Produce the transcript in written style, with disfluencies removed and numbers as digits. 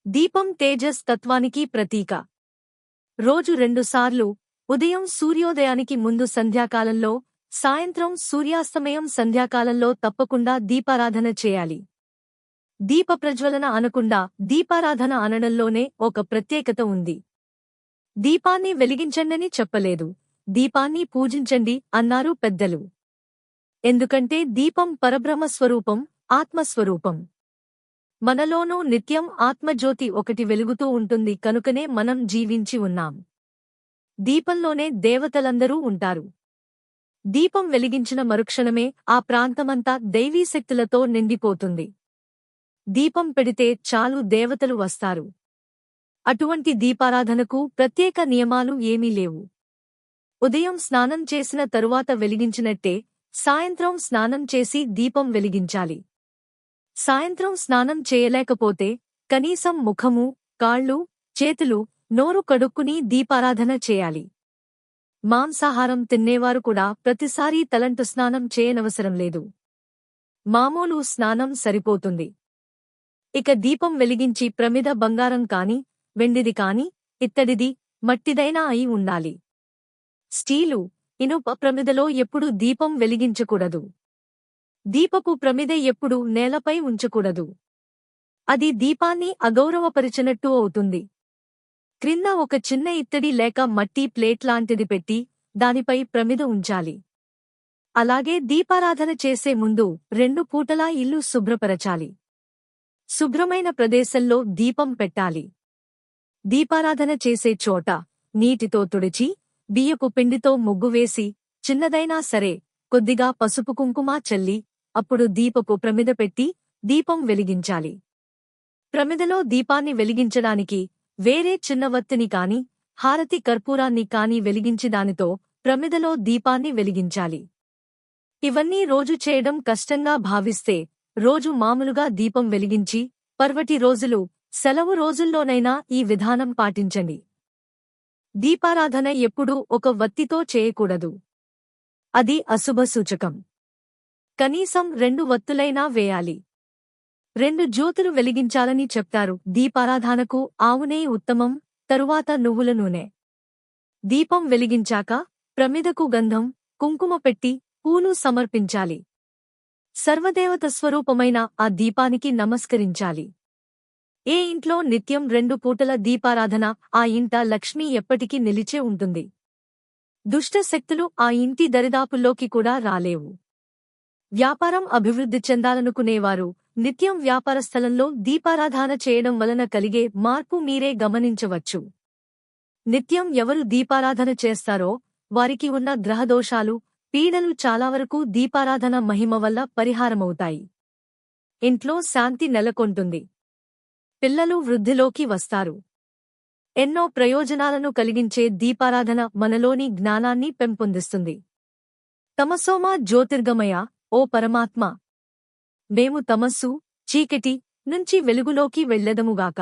దీపం తేజస్ తత్వానికి ప్రతీక. రోజు 2 సార్లు, ఉదయం సూర్యోదయానికి ముందు సంధ్యాకాలంలో, సాయంత్రం సూర్యాస్తమయం సంధ్యాకాలంలో తప్పకుండా దీపారాధన చేయాలి. దీప ప్రజ్వలన అనకుండా దీపారాధన అనడంలోనే ఒక ప్రత్యేకత ఉంది. దీపాన్ని వెలిగించండని చెప్పలేదు, దీపాన్ని పూజించండి అన్నారు పెద్దలు. ఎందుకంటే దీపం పరబ్రహ్మ స్వరూపం, ఆత్మస్వరూపం. మనలోనూ నిత్యం ఆత్మజ్యోతి ఒకటి వెలుగుతూ ఉంటుంది కనుకనే మనం జీవించి ఉన్నాం. దీపంలోనే దేవతలందరూ ఉంటారు. దీపం వెలిగించిన మరుక్షణమే ఆ ప్రాంతమంతా దైవీశక్తులతో నిండిపోతుంది. దీపం పెడితే చాలు దేవతలు వస్తారు. అటువంటి దీపారాధనకు ప్రత్యేక నియమాలు ఏమీ లేవు. ఉదయం స్నానం చేసిన తరువాత వెలిగించినట్టే సాయంత్రం స్నానం చేసి దీపం వెలిగించాలి. సాయంత్రం స్నానం చేయలేకపోతే కనీసం ముఖము, కాళ్ళు, చేతులు, నోరు కడుక్కుని దీపారాధన చేయాలి. మాంసాహారం తిన్నేవారు కూడా ప్రతిసారీ తలంటు స్నానం చేయనవసరం లేదు. మామూలు స్నానం సరిపోతుంది. ఇక దీపం వెలిగించి ప్రమిద బంగారం కాని, వెండిది కాని, ఇత్తడిది, మట్టిదైనా అయి ఉండాలి. స్టీలు, ఇనుప ప్రమిదలో ఎప్పుడూ దీపం వెలిగించకూడదు. దీపపు ప్రమిద ఎప్పుడూ నేలపై ఉంచకూడదు. అది దీపాన్ని అగౌరవపరిచినట్టు అవుతుంది. క్రింద ఒక చిన్న ఇత్తడి లేక మట్టి ప్లేట్ లాంటిది పెట్టి దానిపై ప్రమిద ఉంచాలి. అలాగే దీపారాధన చేసే ముందు 2 పూటలా ఇల్లు శుభ్రపరచాలి. శుభ్రమైన ప్రదేశంలో దీపం పెట్టాలి. దీపారాధన చేసే చోట నీటితో తుడిచి, బియ్యపు పిండితో ముగ్గు వేసి, చిన్నదైనా సరే కొద్దిగా పసుపు కుంకుమ చల్లి, అప్పుడు దీపపు ప్రమిద పెట్టి దీపం వెలిగించాలి. ప్రమిదలో దీపాన్ని వెలిగించడానికి వేరే చిన్న వత్తిని కాని, హారతి కర్పూరాన్ని కాని వెలిగించి దానితో ప్రమిదలో దీపాన్ని వెలిగించాలి. ఇవన్నీ రోజు చేయడం కష్టంగా భావిస్తే రోజు మామూలుగా దీపం వెలిగించి, పర్వటి రోజులు, సెలవు రోజుల్లోనైనా ఈ విధానం పాటించండి. దీపారాధన ఎప్పుడూ ఒక వత్తితో చేయకూడదు. అది అశుభ సూచకం. కనీసం 2 వత్తులైనా వేయాలి. 2 జ్యోతులు వెలిగించాలని చెప్తారు. దీపారాధనకు ఆవు నెయ్యి ఉత్తమం, తరువాత నువ్వుల నూనె. దీపం వెలిగించాక ప్రమిదకు గంధం, కుంకుమ పెట్టి పూలు సమర్పించాలి. సర్వదేవత స్వరూపమైన ఆ దీపానికి నమస్కరించాలి. ఏ ఇంట్లో నిత్యం 2 పూటల దీపారాధన ఆ ఇంట లక్ష్మి ఎప్పటికీ నిలిచే ఉంటుంది. దుష్ట శక్తులు ఆ ఇంటి దరిదాపుల్లోకి కూడా రాలేవు. వ్యాపారం అభివృద్ధి చెందాలనుకునేవారు నిత్యం వ్యాపార స్థలంలో దీపారాధన చేయడం వలన కలిగే మార్పు మీరే గమనించవచ్చు. నిత్యం ఎవరు దీపారాధన చేస్తారో వారికి ఉన్న గ్రహదోషాలు, పీడలు చాలా వరకు దీపారాధన మహిమ వల్ల పరిహారమవుతాయి. ఇంట్లో శాంతి నెలకొంటుంది. పిల్లలు వృద్ధిలోకి వస్తారు. ఎన్నో ప్రయోజనాలను కలిగించే దీపారాధన మనలోని జ్ఞానాన్ని పెంపొందిస్తుంది. తమసోమా జ్యోతిర్గమయ, ఓ పరమాత్మ, మేము తమస్సు, చీకటి నుంచి వెలుగులోకి వెళ్ళెదముగాక.